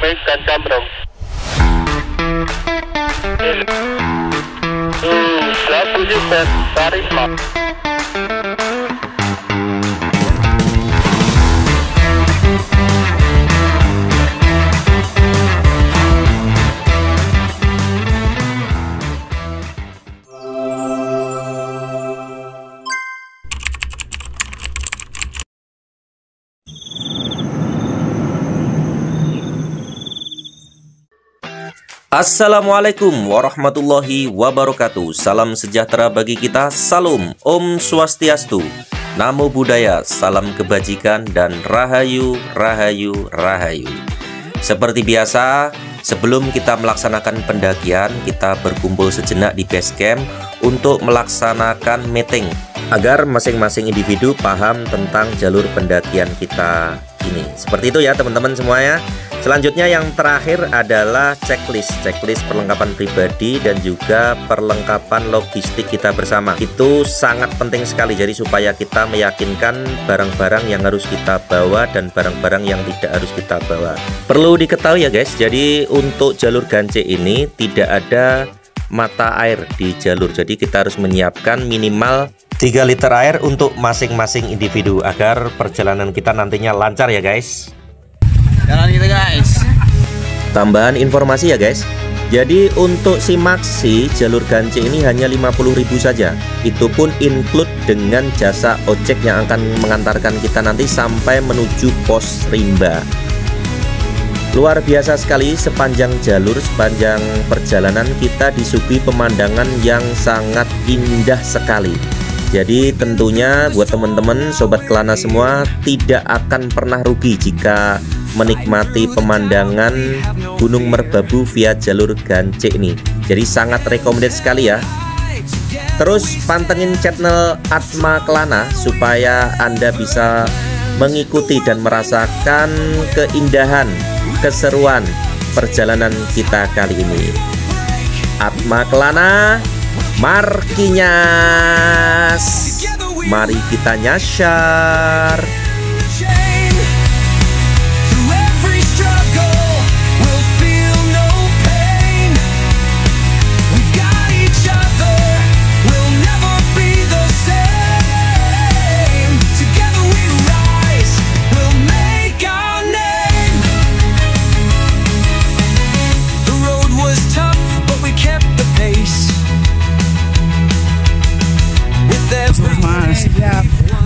naik dan cambrong. Selaku Yusuf Karisma. Assalamualaikum warahmatullahi wabarakatuh. Salam sejahtera bagi kita. Salam Om Swastiastu, Namo Buddhaya, salam kebajikan dan rahayu, rahayu, rahayu. Seperti biasa, sebelum kita melaksanakan pendakian, kita berkumpul sejenak di base camp untuk melaksanakan meeting agar masing-masing individu paham tentang jalur pendakian kita ini. Seperti itu ya teman-teman semuanya. Selanjutnya yang terakhir adalah checklist perlengkapan pribadi dan juga perlengkapan logistik kita bersama. Itu sangat penting sekali, jadi supaya kita meyakinkan barang-barang yang harus kita bawa dan barang-barang yang tidak harus kita bawa. Perlu diketahui ya guys, jadi untuk jalur Ganche ini tidak ada mata air di jalur, jadi kita harus menyiapkan minimal 3 liter air untuk masing-masing individu agar perjalanan kita nantinya lancar ya guys. Jalan kita guys. Tambahan informasi ya guys, jadi untuk si maxi jalur Ganche ini hanya 50.000 saja. Itu pun include dengan jasa ojek yang akan mengantarkan kita nanti sampai menuju pos rimba. Luar biasa sekali, sepanjang jalur, sepanjang perjalanan kita disuguhi pemandangan yang sangat indah sekali. Jadi tentunya buat teman-teman sobat Kelana semua tidak akan pernah rugi jika menikmati pemandangan Gunung Merbabu via jalur Ganche ini. Jadi sangat recommended sekali ya. Terus pantengin channel Atma Kelana supaya Anda bisa mengikuti dan merasakan keindahan, keseruan perjalanan kita kali ini. Atma Kelana, Markinyas, mari kita nyasar.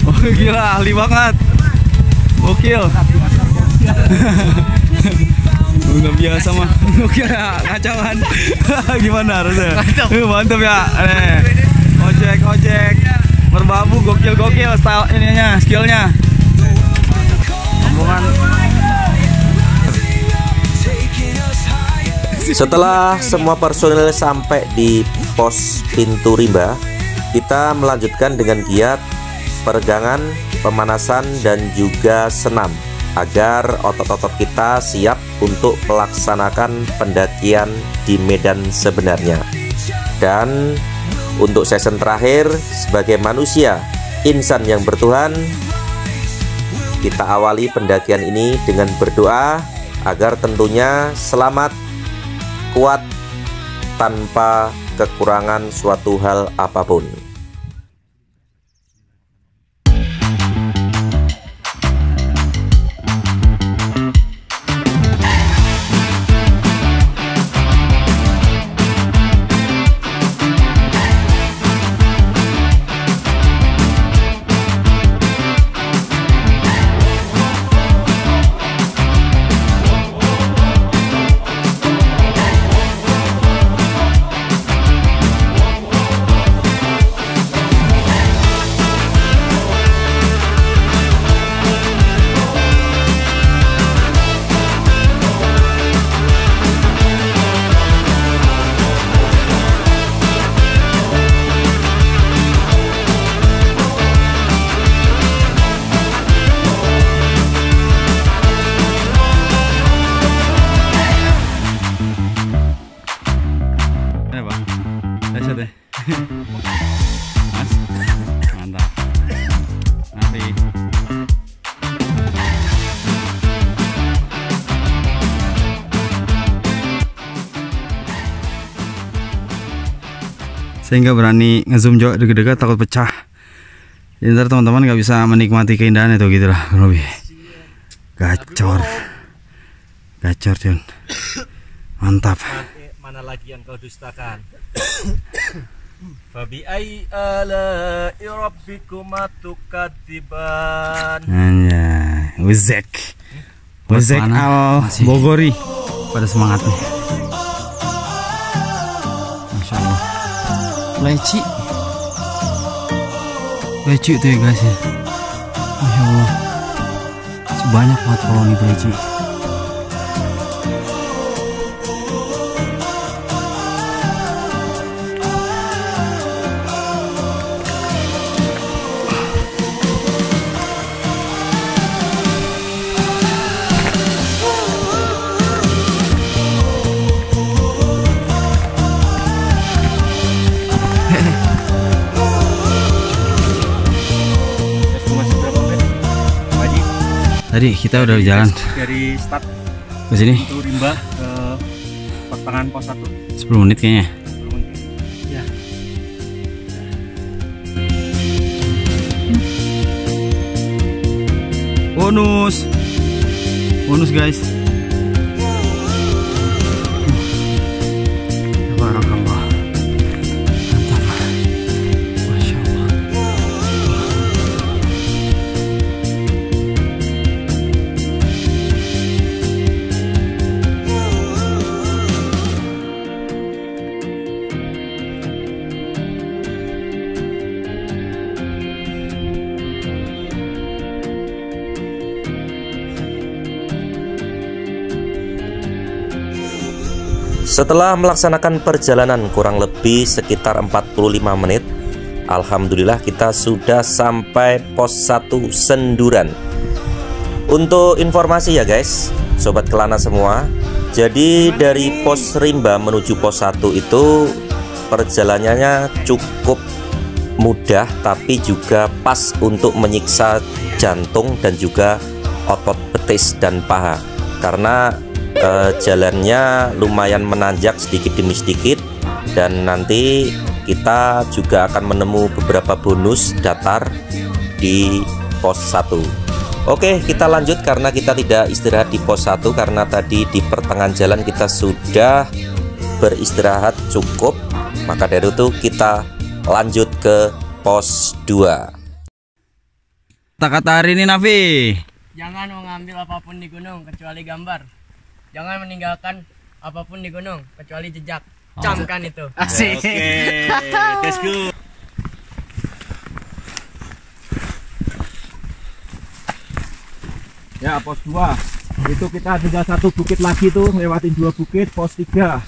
Oh gila, ahli banget. Gokil. Nggak biasa mah. Gokil ya, kacauan. Gimana harusnya? Mantap ya. Ojek Merbabu gokil style ininya, skillnya. Rombongan. Setelah semua personil sampai di pos pintu rimba, kita melanjutkan dengan giat peregangan, pemanasan, dan juga senam agar otot-otot kita siap untuk melaksanakan pendakian di medan sebenarnya. Dan untuk season terakhir sebagai manusia insan yang bertuhan, kita awali pendakian ini dengan berdoa agar tentunya selamat, kuat, tanpa kekurangan suatu hal apapun. Sehingga berani ngezoom jauh dekat-dekat, takut pecah. Jadi ntar teman-teman nggak bisa menikmati keindahan itu gitu lah, lebih. Gacor, gacor Jun, mantap. Mana lagi yang kau dustakan? Fabi ai ala rabbikuma tukadziban. Anjay, Wezek al Bogori. Pada semangat nih. Masya Allah. Leci tuh ya guys ya. Masya Allah. Banyak banget koloni leci. Tadi kita udah jalan dari start ke sini. Itu rimba ke pertengahan pos 1. 10 menit kayaknya. 10 menit. Ya. Bonus guys. Barakallah. Mantap. Masya Allah. Setelah melaksanakan perjalanan kurang lebih sekitar 45 menit, alhamdulillah kita sudah sampai pos 1 Senduran. Untuk informasi ya guys, sobat Kelana semua, jadi dari pos Rimba menuju pos 1 itu perjalanannya cukup mudah, tapi juga pas untuk menyiksa jantung dan juga otot betis dan paha, karena jalannya lumayan menanjak sedikit demi sedikit, dan nanti kita juga akan menemu beberapa bonus datar di pos 1. Oke, kita lanjut karena kita tidak istirahat di pos 1 karena tadi di pertengahan jalan kita sudah beristirahat cukup. Maka dari itu kita lanjut ke pos 2. Kata hari ini Nafi, jangan mengambil apapun di gunung kecuali gambar. Jangan meninggalkan apapun di gunung kecuali jejak. Camkan itu. Asik. Oke, let's go. Ya, pos 2 itu kita tinggal 1 bukit lagi tuh, lewatin 2 bukit, pos 3.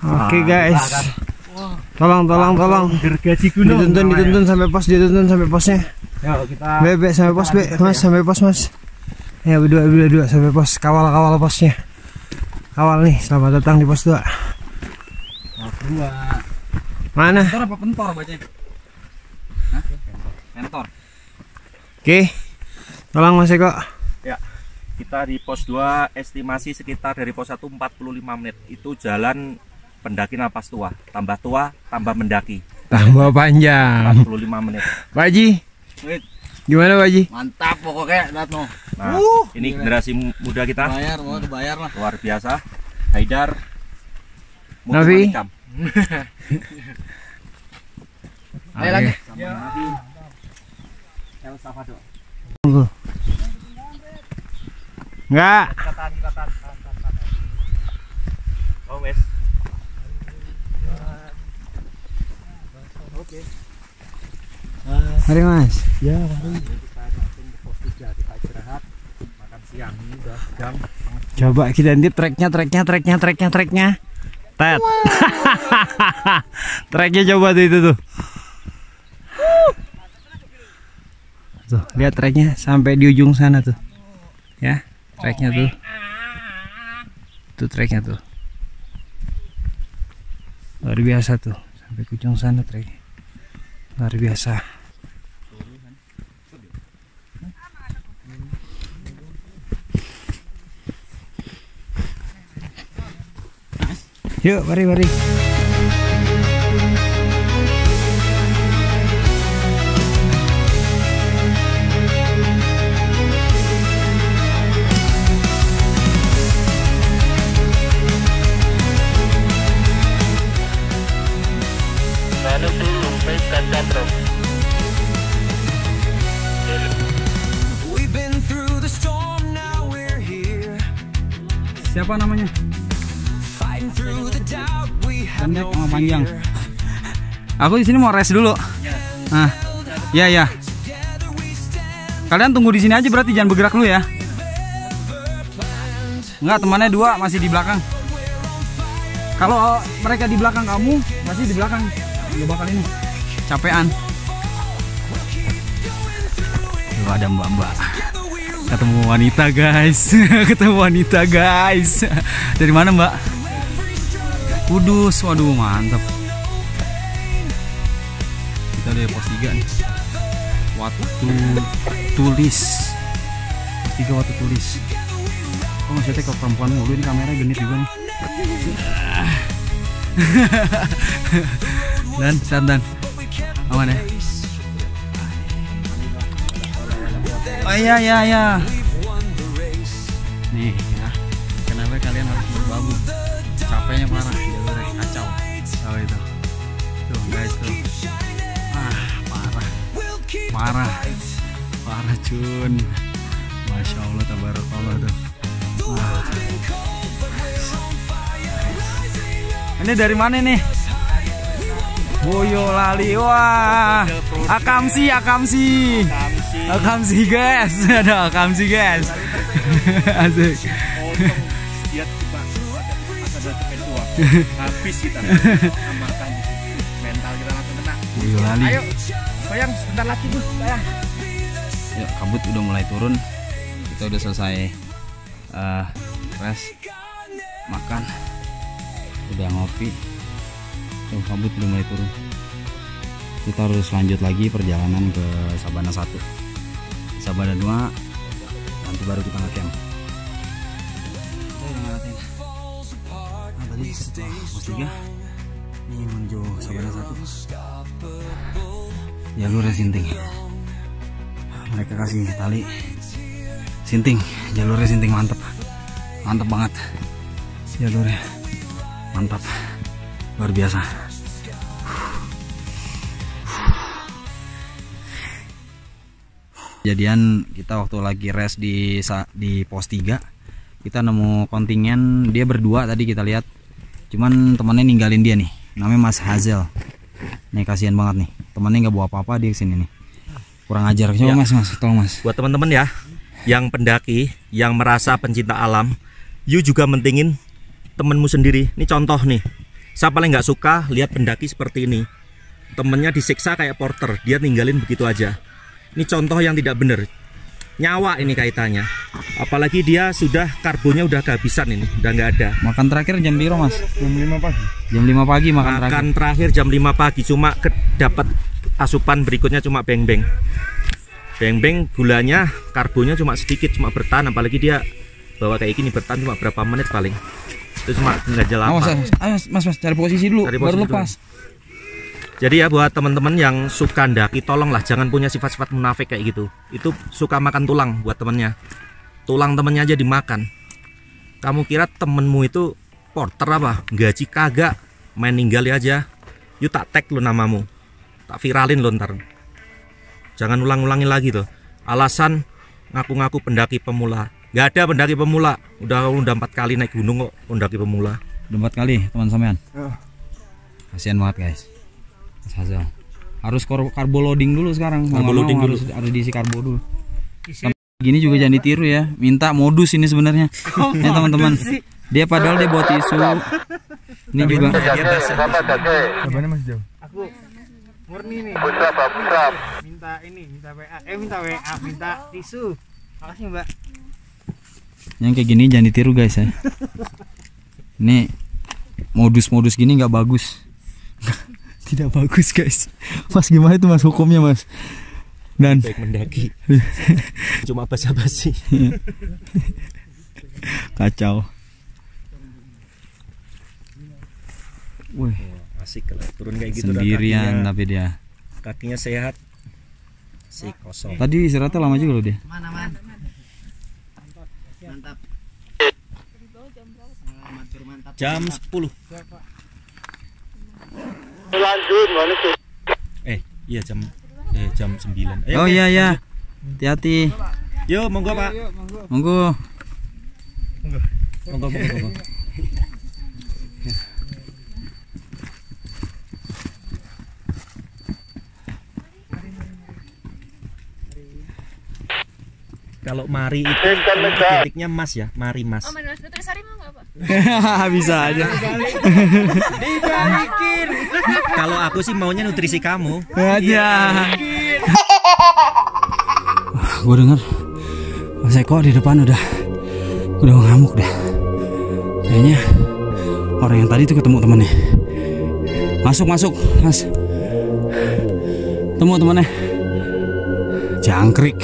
Oke guys, tolong Gergaji gunung dituntun sampai posnya. Ya, kita Bebek sampai pos, Mas, sampai pos Mas. Ya, berdua sampai pos, kawal posnya. Kawal nih, selamat datang di pos 2. Mana? Pentor apa pentor bacanya? Hah? Pentor. Oke. Tolong Mas Eko. Ya, kita di pos 2 estimasi sekitar dari pos 1 45 menit. Itu jalan pendaki napas tua, tambah mendaki. Tambah panjang. 45 menit. Pak Haji, gimana Pak Haji? Mantap pokoknya, lihat no. Nah, ini generasi muda kita. Kebayar lah. Luar biasa. Haidar. Nafi. Ayo lagi. El Salvador. Enggak. Oh, wes. Oke. Mari Mas. Ya, mari. Kita langsung ke pos 3, kita istirahat, makan siang. Ini udah jam Coba kita intip treknya. Tet. Treknya coba tuh itu tuh. Tuh, lihat treknya sampai di ujung sana tuh. Ya, treknya tuh. Tuh treknya tuh. Luar biasa tuh, sampai ke ujung sana treknya. Luar biasa. Yuk, mari. Siapa namanya? Pendek sama panjang. Aku di sini mau rest dulu. Nah, ya. Kalian tunggu di sini aja berarti, jangan bergerak dulu ya. Enggak, temannya 2 masih di belakang. Kalau mereka di belakang kamu, masih di belakang. Gak bakal ini capean. Tuh ada mbak-mbak. Ketemu wanita guys. Ketemu wanita guys. Dari mana mbak? Kudus, waduh mantap. Kita dari pos 3 nih. Watu tulis. Pos 3 Watu tulis. Oh maksudnya ke perempuan mulu, ini kameranya genit juga nih. Dan aman ya? Oh iya. Nih ya, kenapa kalian harus berbabu? Capeknya parah, jalurnya kacau. Tahu itu. Tuh guys tuh. Parah cun. Masya Allah, tabarakallah tuh. Ini dari mana nih? Boyolali. Wah, Akamsi guys. Ada Akamsi guys. Asik. Habis kita makan mental kita langsung kena. Boyolali. Ayo, sayang, sebentar lagi bos, sayang. Ya, kabut udah mulai turun. Kita udah selesai rest, makan, udah ngopi. Tuh, kabut udah mulai turun. Kita harus lanjut lagi perjalanan ke Sabana 1, Sabana 2, nanti baru kita nge-camp. Tadi setelah pos 3 ini menuju Sabana 1, jalurnya sinting. Mereka kasih tali sinting, jalurnya sinting, mantap banget, jalurnya mantap, luar biasa. Kejadian kita waktu lagi rest di pos 3, kita nemu kontingen, dia berdua tadi kita lihat, cuman temannya ninggalin dia nih, namanya Mas Hazel. Nih kasihan banget nih, temannya nggak bawa apa-apa, dia kesini nih, kurang ajar. Coba ya. Mas, tolong Mas. Buat teman-teman ya, yang pendaki, yang merasa pencinta alam, you juga mentingin temenmu sendiri. Ini contoh nih, saya paling nggak suka lihat pendaki seperti ini, temennya disiksa kayak porter, dia tinggalin begitu aja. Ini contoh yang tidak benar, nyawa ini kaitannya. Apalagi dia sudah karbonnya udah kehabisan, ini udah nggak ada. Makan terakhir jam biru Mas? Jam 5 pagi. Jam 5 pagi makan terakhir jam 5 pagi, cuma dapat asupan berikutnya cuma beng-beng, gulanya, karbonnya cuma sedikit, cuma bertahan. Apalagi dia bawa kayak gini, bertahan cuma berapa menit paling, itu cuma nggak jalan. Ayo mas cari posisi dulu, baru lepas. Jadi ya buat teman-teman yang suka ndaki, tolonglah jangan punya sifat-sifat munafik kayak gitu. Itu suka makan tulang buat temennya, tulang temennya aja dimakan. Kamu kira temenmu itu porter apa? Gaji kagak, main ninggali aja. Yuk tak tag lo namamu, tak viralin lo ntar. Jangan ulang-ulangin lagi tuh. Alasan ngaku-ngaku pendaki pemula. Gak ada pendaki pemula. Udah 4 kali naik gunung kok pendaki pemula. Udah 4 kali teman sampean. Kasihan banget guys. Mas Hazel. Harus karbo loading dulu sekarang. Karbo loading dulu. Harus diisi karbo dulu. Gini juga jangan ditiru ya. Minta modus ini sebenarnya. Ya teman-teman. Dia padahal dia buat tisu. Ini juga. Kabarnya Mas Jo? Aku murni nih. Minta WA, minta tisu. Makasih Mbak. Yang kayak gini jangan ditiru guys ya. Ini modus-modus gini nggak bagus. Tidak bagus guys. Mas gimana itu Mas hukumnya Mas? Dan baik mendaki. Cuma basa-basi. Kacau. Wih, asik kalau turun kayak gitu. Sendirian tapi dia. Kakinya sehat. Si kosong. Tadi istirahatnya lama juga loh dia. Mantap. Jam 10. Lanjut, mana sih? Iya jam 9. Oh iya ya. Hati-hati. Yo monggo Pak. Monggo. Monggo. Kalau mari itu titiknya mas ya, mari mas. Oh, Mas Nutrisari mau nggak, Pak? Bisa aja. Dibalikin. Kalau aku sih maunya nutrisi kamu. Aja. Gue denger Mas Eko di depan udah ngamuk deh. Kayaknya orang yang tadi itu ketemu temennya. Masuk Mas. Temu temennya. Jangkrik,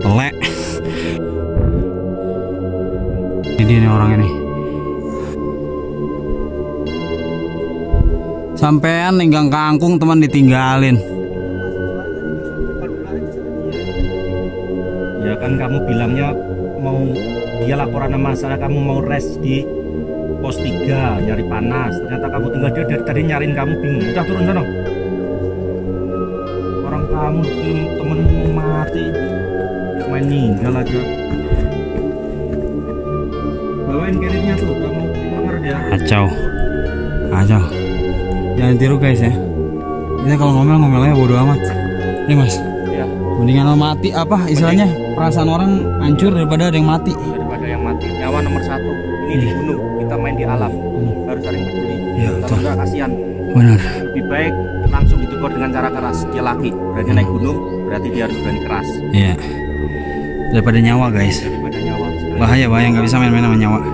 telek. Ini dia nih orang ini. Sampean ninggang kangkung teman ditinggalin. Ya kan kamu bilangnya mau dia laporan sama masalah, kamu mau rest di pos 3 nyari panas. Ternyata kamu tinggal dia dari tadi nyariin kamu bingung. Udah turun sono. Orang kamu temenmu mati main ninggal aja. Bawain carrier-nya tuh, kamu denger dia. Kacau. Jangan tiru guys ya. Kita kalau ngomel-ngomelnya bodo amat. Ini Mas. Ya. Mendingan mati apa istilahnya, perasaan orang hancur daripada ada yang mati. Daripada yang mati. Nyawa nomor 1. Ini di gunung, kita main di alam. Harus saling peduli. Iya, Kalau betul. enggak kasihan. Benar. Lebih baik langsung ditegur dengan cara keras. Dia laki, berani naik gunung, berarti dia harus berani keras. Iya. Daripada nyawa guys. Daripada nyawa. Bahaya nggak bisa main-main sama nyawa.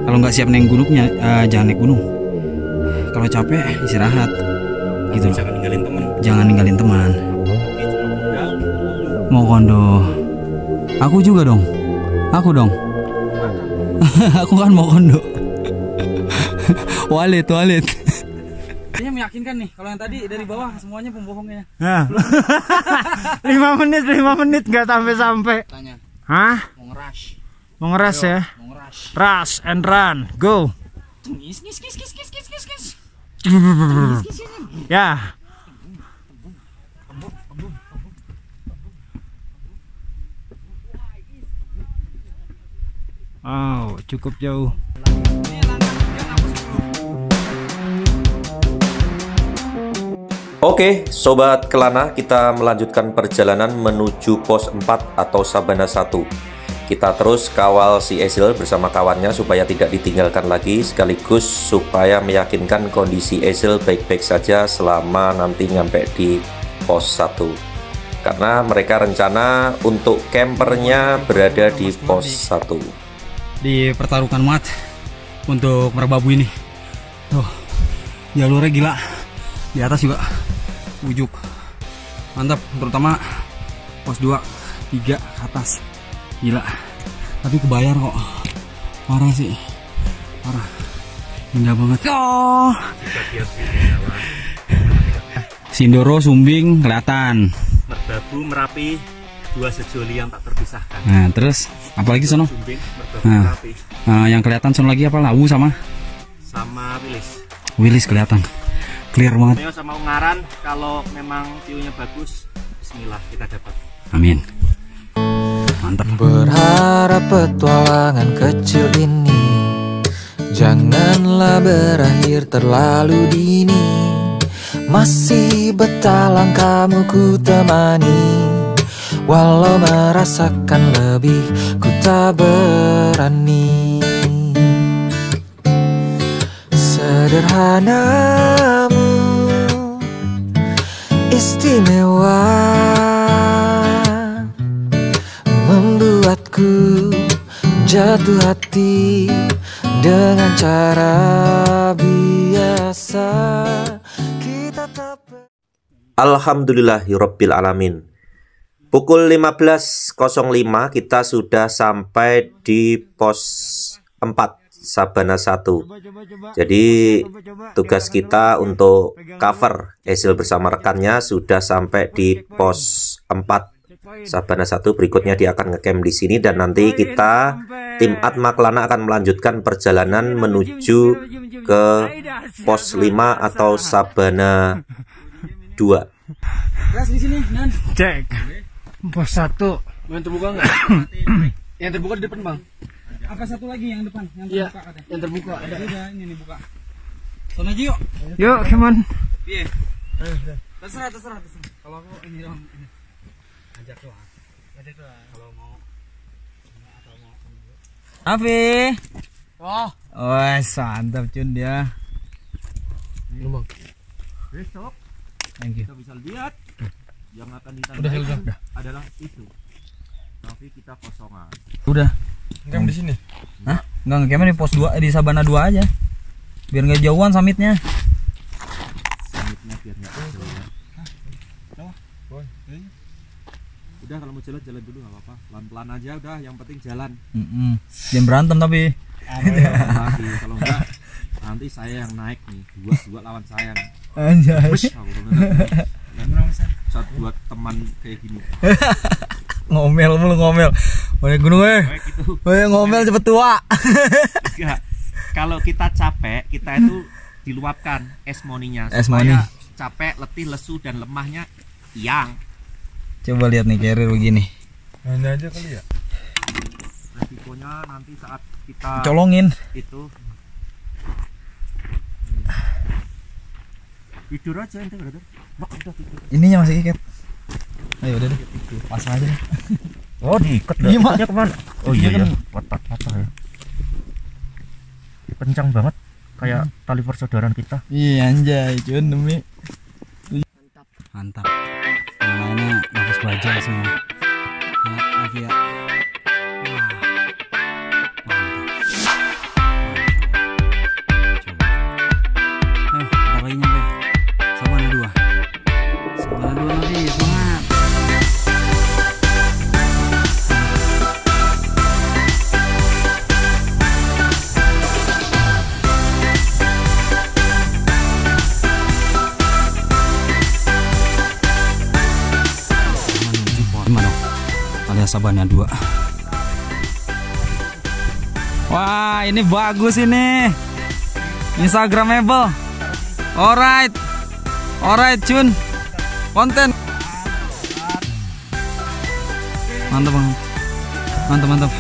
Kalau nggak siap naik gunungnya, jangan naik gunung. Kalau capek istirahat. Gitu. Jangan ninggalin temen. Jangan ninggalin teman. Dia cuma modal. Mau kondo. Aku juga dong. Aku dong. Aku kan mau kondo. Walet. Kayaknya meyakinkan nih. Kalau yang tadi dari bawah semuanya pembohongnya. Nah. 5 menit nggak sampai. Tanya. Hah? Mau ngerush. Mau ngeras ya? Mau ngerush. Rush and run. Go. Ngis. Ya. Oh, cukup jauh. Oke, Sobat Kelana, kita melanjutkan perjalanan menuju pos 4 atau Sabana 1. Kita terus kawal si Esil bersama kawannya supaya tidak ditinggalkan lagi, sekaligus supaya meyakinkan kondisi Esil baik-baik saja selama nanti nyampe di pos 1. Karena mereka rencana untuk campernya berada di pos 1. Dipertaruhkan mat untuk merbabu ini. Tuh, jalurnya gila. Di atas juga ujuk. Mantap, terutama pos 2, 3 ke atas. Gila. Tapi kebayar kok. Parah sih. Parah. Indah banget. Oh. Sindoro, Sumbing kelihatan. Merbabu, Merapi, 2 sejoli yang tak terpisahkan. Nah, terus apalagi sono? Sumbing, Merbabu, Nah. Merapi, Yang kelihatan sono lagi apa? Lawu sama Wilis. Wilis kelihatan. Clear banget. Meo sama Ungaran, kalau memang view-nya bagus, bismillah kita dapat. Amin. Mantap. Berharap petualangan kecil ini janganlah berakhir terlalu dini. Masih betah langkahmu ku temani, walau merasakan lebih ku tak berani. Sederhanamu istimewa, membuatku jatuh hati dengan cara biasa. Kita tak Alhamdulillahirabbil alamin. Pukul 15.05 kita sudah sampai di pos 4 Sabana 1. Jadi tugas kita untuk cover Esil bersama rekannya sudah sampai di pos 4 Sabana 1. Berikutnya dia akan ngecamp di sini dan nanti kita tim Atma Kelana akan melanjutkan perjalanan menuju ke pos 5 atau Sabana 2. Gas di sini, Nan. Cek. Pos 1. Yang terbuka enggak? Yang terbuka di depan, Bang. Apa satu lagi yang depan? Yang Iya, terbuka katanya. yang terbuka ada. Udah, ini nih buka. Sana aja yuk. Yuk, come on. Iya. Terserah. Kalau aku ini dong. Ini. Ajak doang. Kalau mau. Atau mau. Afi. Oh, Wah, mantap Cun dia. Bang. Besok Thank you. kita bisa lihat yang akan ditandai adalah itu. Tapi kita kosongan. Udah. Ngam di sini. Hah? Enggak ngecamnya di pos 2, di Sabana 2 aja. Biar nggak jauhan summitnya. Samitnya biar nggak jauh ya. Udah kalau mau jalan dulu nggak apa-apa. Pelan-pelan aja udah. Yang penting jalan. Jangan berantem tapi. Lagi kalau enggak nanti saya yang naik nih. Dua lawan saya nih. Anjay. Aku bener. Saat buat teman kayak gini. Ngomel mulu ngomel. Woi gunung Kayak gitu. Woi ngomel cepet tua. Enggak. Kalau kita capek, kita itu diluapkan esmoninya Es supaya money. capek, letih, lesu dan lemahnya hilang. Coba lihat nih carrier begini. Hanya aja kali ya. Resikonya nanti saat kita Colongin. itu tidur aja ente brother. Udah tidur. Ininya masih ikat. Ayo udah deh. Pasang aja deh. Oh, diikat Iya, Mak. Ikatnya kemana? Oh Iya iya kan. ya, patah ya. Kencang banget kayak tali persaudaraan kita. Iya anjay Cun demi. Mantap. Yang lainnya nafas baja semua. Ya, lagi ya. Wah. Mantap. Coba. Bentar lagi nyampe. Sabana 2. Sabana 2 nanti semangat. Alias Sabana 2. Wah, ini bagus ini. Instagramable. Alright. Alright, Cun. Konten. Mantap, Bang. Mantap.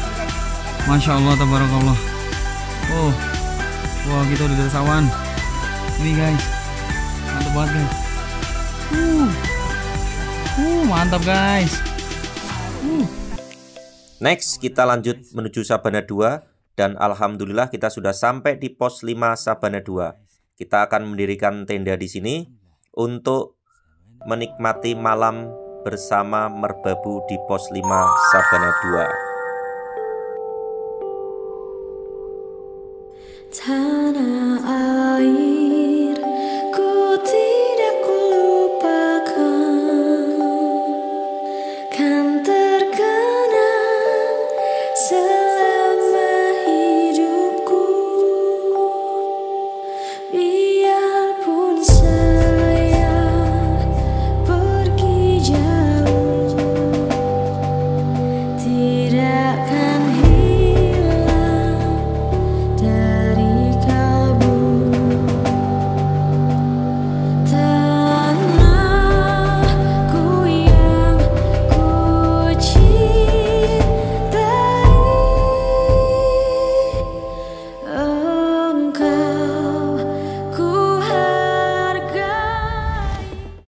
Masya Allah, tabarakallah. Oh. Wah, kita udah dari sawan. Ini guys. Mantap banget, guys. Mantap, guys. Next, kita lanjut menuju Sabana 2 dan alhamdulillah kita sudah sampai di pos 5 Sabana 2. Kita akan mendirikan tenda di sini untuk menikmati malam bersama merbabu di pos 5 Sabana 2. tanah